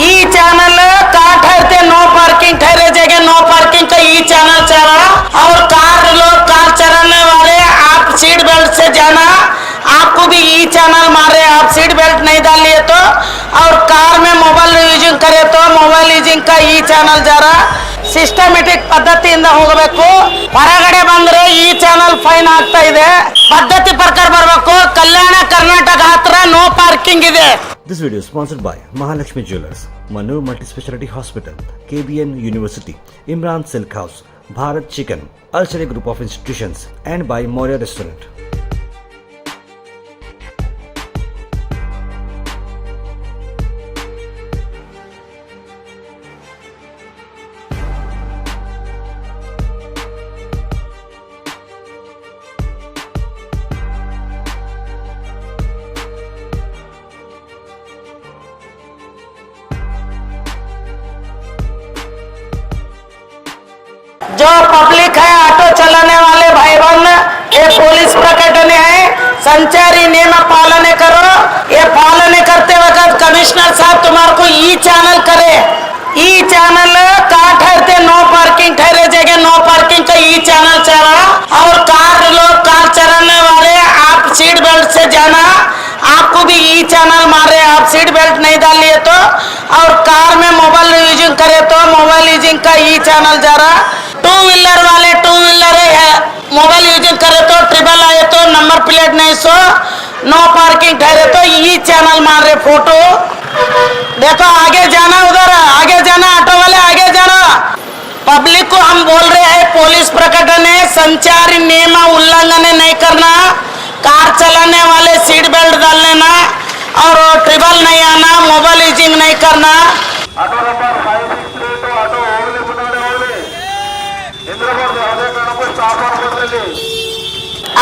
ई channel का ठहरते no parking, ठहरे जगह नो पार्किंग का ई चैनल चला। और कार चलाने वाले आप सीट बेल्ट से जाना, आपको भी ई चैनल मारे। आप सीट बेल्ट नहीं डालिए तो, और कार में मोबाइल यूजिंग करे तो मोबाइल यूजिंग का ई चैनल जा रहा। ಸಿಸ್ಟಮೆಟಿಕ್ ಪದ್ಧತಿಯಿಂದ ಹೋಗಬೇಕು. ಹೊರಗಡೆ ಬಂದ್ರೆ ಈ ಚಾನಲ್ ಫೈನ್ ಆಗ್ತಾ ಇದೆ. ಪದ್ಧತಿ ಪ್ರಕಾರ ಬರಬೇಕು. ಕಲ್ಯಾಣ ಕರ್ನಾಟಕ ಹತ್ರ ನೋ ಪಾರ್ಕಿಂಗ್ ಇದೆ. This video is sponsored by Mahalakshmi Jewelers, Manu Multispeciality Hospital, KBN University, Imran Silk House, Bharat Chicken, Al Sharia Group of Institutions, and by Moria Restaurant. जो पब्लिक है, auto चलाने वाले भाई बहन, ये पुलिस प्रकटने है, संचारी नियम पालने करो। ये पालने करते वक्त कमिश्नर साहब तुम्हारे को ई चैनल करे। ई चैनल का ठहरते नो पार्किंग, ठहरे जगह नो पार्किंग का ई चैनल चला। और कार चलाने वाले आप सीट बेल्ट से जाना, आपको भी ई चैनल मारे। आप सीट बेल्ट नहीं डालिए तो, और कार में मोबाइल यूजिंग करे तो मोबाइल यूजिंग का ई चैनल जा रहा। टू व्हीलर वाले टू व्हीलर है, मोबाइल यूजिंग करे तो ट्रिपल आए तो नंबर प्लेट नहीं सो नो पार्किंग ठहरे तो ई चैनल मार रहे। फोटो देखो, आगे जाना, उधर आगे जाना, ऑटो वाले आगे जाना। पब्लिक को हम बोल रहे हैं, पुलिस प्रकटन है, संचारी नियम उल्लंघन नहीं करना। कार चलाने वाले सीट बेल्ट डाल लेना, और ट्रिपल नहीं आना, मोबाइल यूजिंग नहीं करना। ಆಟೋ ನಂಬರ್ 563 ಆಟೋ ಹೋಗಲಿ, ಮುಂದಗಡೆ ಹೋಗಲಿ. ನಿಂದ್ರಬಾರ್ದು, ಯಾವುದೇ ಕಾರಣಕ್ಕೂ ಸ್ಟಾಪ್ ಮಾಡಬಾರ್ದು.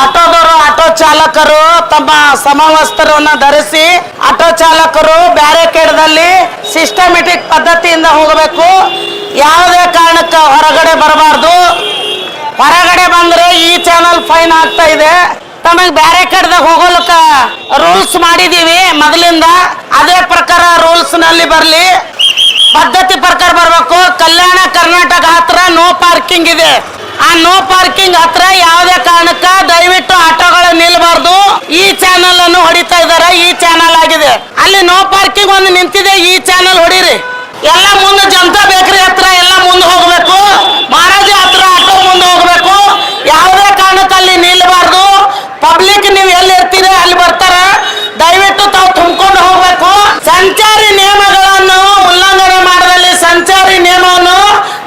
ಆಟೋದವರು, ಆಟೋ ಚಾಲಕರು ತಮ್ಮ ಸಮವಸ್ತ್ರವನ್ನು ಧರಿಸಿ, ಆಟೋ ಚಾಲಕರು ಬ್ಯಾರಿಕೇಡ್ದಲ್ಲಿ ಸಿಸ್ಟಮೆಟಿಕ್ ಪದ್ಧತಿಯಿಂದ ಹೋಗಬೇಕು. ಯಾವುದೇ ಕಾರಣಕ್ಕೆ ಹೊರಗಡೆ ಬರಬಾರ್ದು. ಹೊರಗಡೆ ಬಂದ್ರೆ ಈ ಚಾನಲ್ ಫೈನ್ ಆಗ್ತಾ ಇದೆ. ತಮಗೆ ಬ್ಯಾರಿಕೇಡ್ದಾಗ ಹೋಗೋಲಕ್ಕ ರೂಲ್ಸ್ ಮಾಡಿದೀವಿ ಮೊದಲಿಂದ, ಅದೇ ಪ್ರಕಾರ ರೂಲ್ಸ್ ನಲ್ಲಿ ಬರಲಿ. ಪದ್ಧತಿ ಪ್ರಕಾರ ಬರಬೇಕು. ಕಲ್ಯಾಣ ಕರ್ನಾಟಕ ಹತ್ರ ನೋ ಪಾರ್ಕಿಂಗ್ ಇದೆ. ಆ ನೋ ಪಾರ್ಕಿಂಗ್ ಹತ್ರ ಯಾವುದೇ ಕಾರಣಕ್ಕ ದಯವಿಟ್ಟು ಆಟೋಗಳು ನಿಲ್ಬಾರ್ದು. ಈ ಚಾನಲ್ ಅನ್ನು ಹೊಡಿತಾ ಇದಾರೆ, ಈ ಚಾನಲ್ ಆಗಿದೆ. ಅಲ್ಲಿ ನೋ ಪಾರ್ಕಿಂಗ್ ಒಂದು ನಿಂತಿದೆ, ಈ ಚಾನಲ್ ಹೊಡಿರಿ. ಎಲ್ಲ ಮುಂದೆ ಜನತಾ ಬೇಕರಿ ಹತ್ರ ಎಲ್ಲ ಮುಂದೆ ಹೋಗ್ಬೇಕು. ಮಹಾರಾಜ ಹತ್ರ ಆಟೋ ಮುಂದೆ ಹೋಗ್ಬೇಕು. ಯಾವುದೇ ಕಾರಣಕ್ಕೆ ಅಲ್ಲಿ ನಿಲ್ಬಾರ್ದು. ಪಬ್ಲಿಕ್ ನೀವು ಎಲ್ಲಿ ಇರ್ತೀರಿ ಅಲ್ಲಿ ಬರ್ತಾರ, ದಯವಿಟ್ಟು ತಾವು ತುಂಬಿಕೊಂಡು ಹೋಗ್ಬೇಕು. ಸಂಚಾರಿ ನಿಯಮಗಳನ್ನು ಉಲ್ಲಂಘನೆ ಮಾಡದಲ್ಲಿ ಸಂಚಾರಿ ನಿಯಮವನ್ನು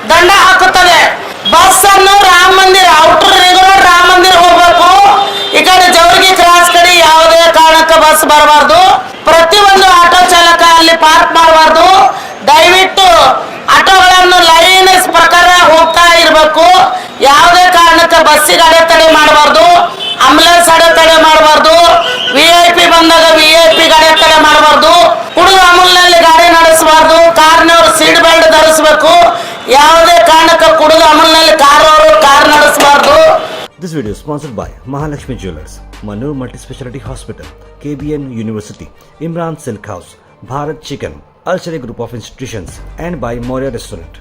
ದಂಡ ಹಾಕುತ್ತದೆ. ಬಸ್ ಅನ್ನು ರಾಮ ಮಂದಿರ, ಔಟರ್ ರಿಂಗ್ ರೋಡ್ ರಾಮ ಮಂದಿರ ಹೋಗ್ಬೇಕು. ಈ ಕಡೆ ಜವರ್ಗಿ ಕ್ರಾಸ್ ಕಡೆ ಯಾವುದೇ ಕಾರಣಕ್ಕೆ ಬಸ್ ಬರಬಾರ್ದು. ಪ್ರತಿಯೊಂದು ಆಟೋ ಚಾಲಕ ಅಲ್ಲಿ ಪಾರ್ಕ್ ಮಾಡಬಾರ್ದು. ದಯವಿಟ್ಟು ಆಟೋಗಳನ್ನು ಲೈನ್ಸ್ ಪ್ರಕಾರ ಹೋಗ್ತಾ ಇರಬೇಕು. ಯಾವುದೇ ಕಾರಣಕ್ಕೆ ಬಸ್ಸಿಗೆ ಅಡೆತಡೆ ಮಾಡಬಾರ್ದು, ಆಂಬುಲೆನ್ಸ್ ಅಡೆತಡೆ ಮಾಡಬಾರ್ದು, VIP ಬಂದಾಗ VIP ಅಡೆತಡೆ ಮಾಡಬಾರ್ದು, ಕುಡಿದ ಅಮೂಲ್ನಲ್ಲಿ ಗಾಡಿ ನಡೆಸಬಾರ್ದು, ಕಾರ್ನವರು ಸೀಟ್ ಬೆಲ್ಟ್ ಧರಿಸಬೇಕು. ಯಾವುದೇ ಕಾರಣಕ್ಕೆ ಕುಡಿದ ಅಮೂಲ್ನಲ್ಲಿ car ನಡೆಸಬಾರ್ದು. This video is sponsored by Mahalakshmi Jewelers, Manu Multispeciality Hospital, KBN University, Imran Silk House, Bharat Chicken, Al Sharia Group of Institutions, and by Moria Restaurant.